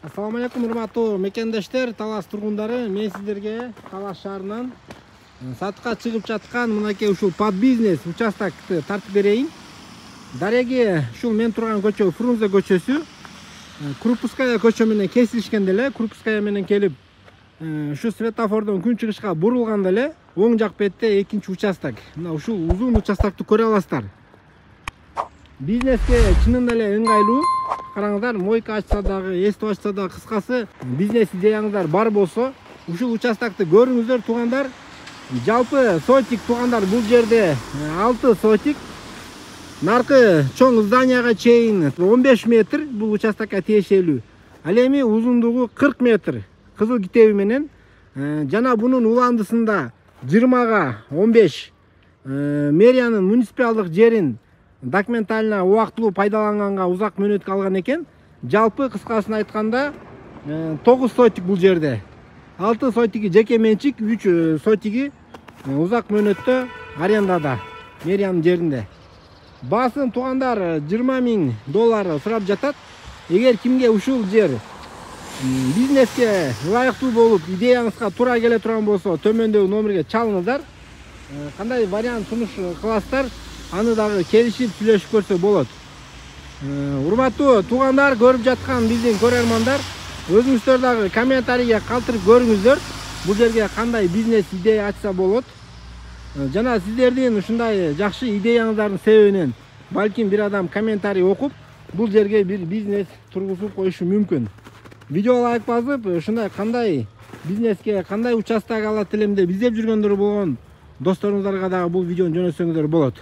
Assalamu алейкум, урматтуу мекендештер, Талас тургундары. Мен сиздерге Талас шаарынан сатыкка чыгып жаткан мынакей ушул под бизнес участокты тартып берейин. Дареги ушул мен турган көчө Фрунзе көчөсү. Крупуская көчө менен кесилишкенде эле, Крупуская менен келип, ушу светофордон күн чыгышка бурулганда эле оң жак бетте экинчи участок. Мына ушул узун участокты көрө аласыздар. Бизнеске чынында эле ыңгайлуу. Караңыздар, мойка ачса дагы, эстеп ачса дагы, кыскасы бизнес идеяңыздар бар болсо, ушул участокты көрүңүздөр туугандар. Жалпы сотик туугандар, бул жерде 6 сотик. Наркы чоң зданияга чейин 15 метр бул участокко тиешелүү. Ал эми узундугу 40 метр кызыл китеби менен жана бунун уландысында 20га 15 мэриянын муниципалдык жерин документально убактылуу пайдаланганга узак мөөнөткө алган экен. Жалпы кыскасын айтканда 9 сотик бул жерде. 6 сотиги жеке менчик, 3 сотиги узак мөөнөттө арендада, мэриянын жеринде. Баасын туугандар $20.000 сурап жатат. Эгер кимге ушул жер бизнеске ылайыктуу болуп, идеяңызга туура келе турган болсо, төмөндөгү номерге чалыңыздар. Кандай вариант сунуш кыласыздар, аны дагы келишип сүйлөшүп көрсө болот. Урматтуу туугандар, көрүп жаткан биздин көрөрмандар, өзүңүздөр дагы комментарийге калтырып көрүңүздөр. Бул жерге кандай бизнес идея ачса болот. Жана сиздердин ушундай жакшы идеяңыздардын себебинен балким бир адам комментарий окуп, бул жерге бир бизнес тургузуп коюшу мүмкүн. Видео лайк басып, ушундай кандай бизнеске, кандай участок алат элем деп издеп жүргөндөр болгон досторуңуздарга дагы бул видеону жөнөтсөңүздөр болот.